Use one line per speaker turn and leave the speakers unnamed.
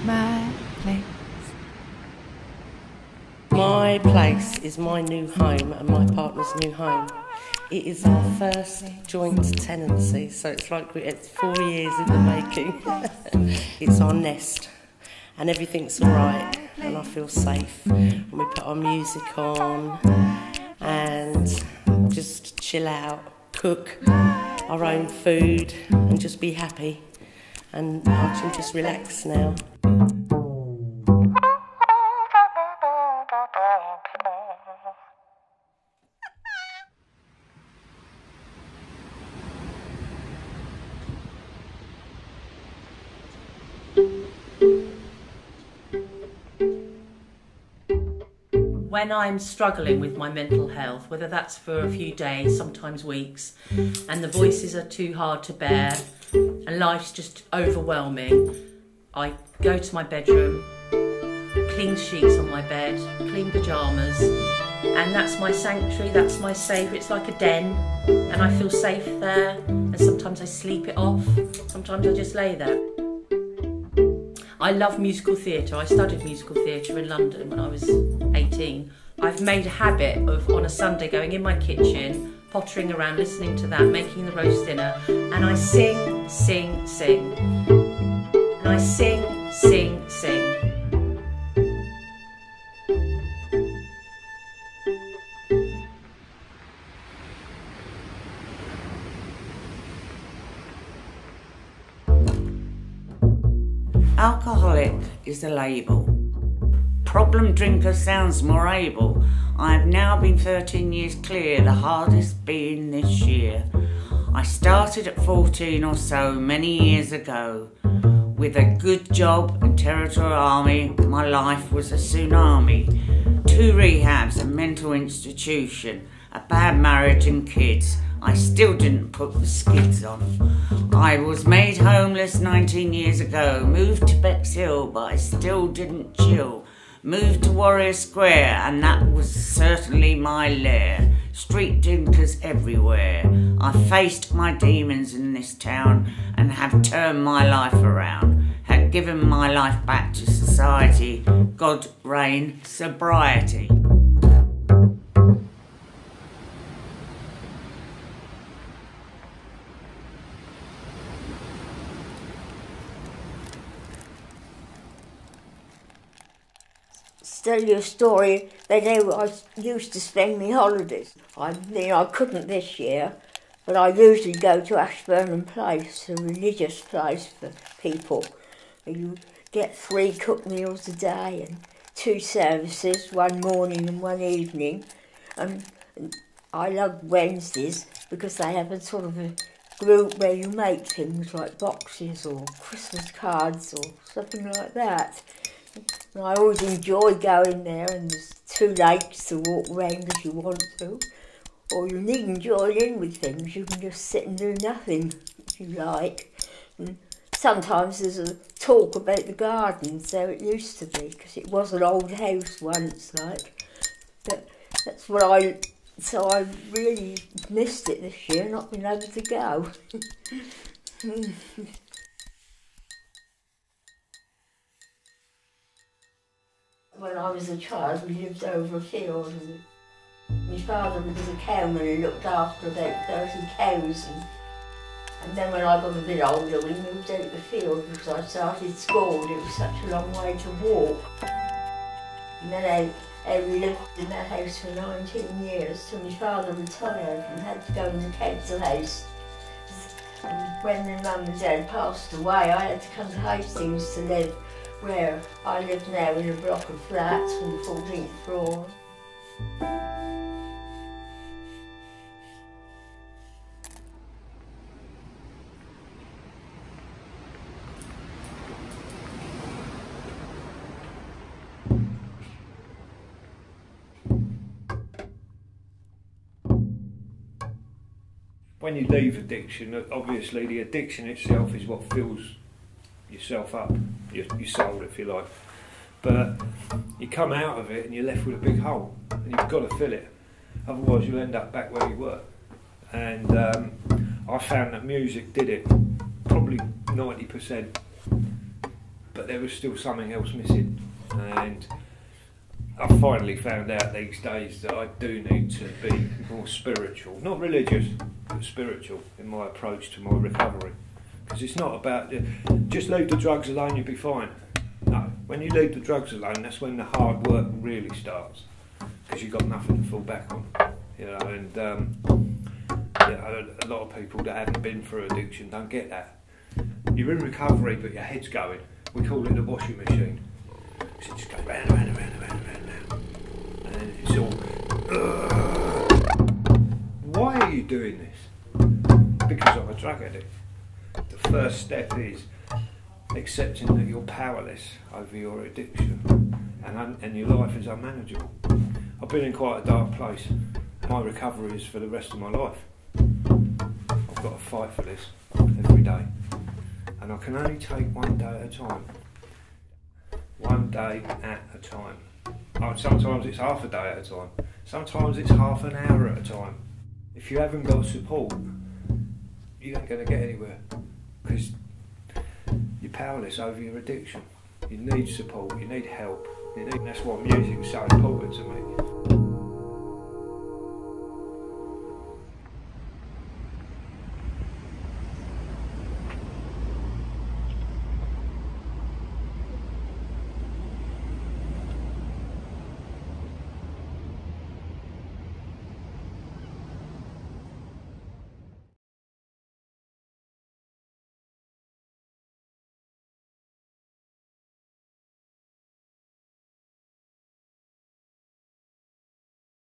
my place.
My place is my new home and my partner's new home. It is our first joint tenancy, so it's like it's 4 years in the making. It's our nest, and everything's all right, and I feel safe. And we put our music on and just chill out, cook our own food, and just be happy. And I can just relax now. When I'm struggling with my mental health, whether that's for a few days, sometimes weeks, and the voices are too hard to bear and life's just overwhelming, I go to my bedroom, clean sheets on my bed, clean pyjamas, and that's my sanctuary, that's my safe. It's like a den, and I feel safe there, and sometimes I sleep it off, sometimes I just lay there. I love musical theatre. I studied musical theatre in London when I was 18. I've made a habit of, on a Sunday, going in my kitchen, pottering around, listening to that, making the roast dinner, and I sing, sing, sing. And I sing, sing, sing.
Alcoholic is a label. Problem drinker sounds more able. I have now been 13 years clear, the hardest being this year. I started at 14 or so many years ago. With a good job and territorial army, my life was a tsunami. 2 rehabs, a mental institution, a bad marriage and kids. I still didn't put the skids on. I was made homeless 19 years ago, moved to Bexhill, but I still didn't chill. Moved to Warrior Square, and that was certainly my lair. Street drinkers everywhere. I faced my demons in this town and have turned my life around. Had given my life back to society. God reign sobriety.
Tell you a story. They know I used to spend my holidays. I couldn't this year, but I usually go to Ashburnham Place, a religious place for people. You get 3 cooked meals a day and 2 services, one morning and one evening. And I love Wednesdays because they have a sort of a group where you make things like boxes or Christmas cards or something like that. And I always enjoy going there, and there's 2 lakes to walk around if you want to. Or you needn't join in with things, you can just sit and do nothing if you like. And sometimes there's a talk about the garden, so it used to be, because it was an old house once, like. But that's what so I really missed it this year, not being able to go. When I was a child, we lived over a field, and my father was a cowman who looked after about 30 cows. And then when I got a bit older, we moved out the field because I started school and it was such a long way to walk. And then we lived in that house for 19 years till my father retired and had to go in the council house. And when my mum and dad passed away, I had to come to Hastings to live, where I live now in a block of flats on the 14th floor.
When you leave addiction, obviously the addiction itself is what fills yourself up, your soul if you like, but you come out of it and you're left with a big hole and you've got to fill it, otherwise you'll end up back where you were. And I found that music did it, probably 90%, but there was still something else missing. And I finally found out these days that I do need to be more spiritual, not religious, but spiritual in my approach to my recovery. Because it's not about just leave the drugs alone, you'll be fine. No, when you leave the drugs alone, that's when the hard work really starts, because you've got nothing to fall back on. You know, and a lot of people that haven't been through addiction don't get that. You're in recovery, but your head's going. We call it the washing machine. So it just goes round, round, round, round, round, round. And then it's all, why are you doing this? Because I'm a drug addict. The first step is accepting that you're powerless over your addiction and your life is unmanageable. I've been in quite a dark place. My recovery is for the rest of my life. I've got to fight for this every day. And I can only take one day at a time. One day at a time. Sometimes it's half a day at a time. Sometimes it's half an hour at a time. If you haven't got support, you ain't going to get anywhere. Because you're powerless over your addiction. You need support, you need help. That's why music is so important to me.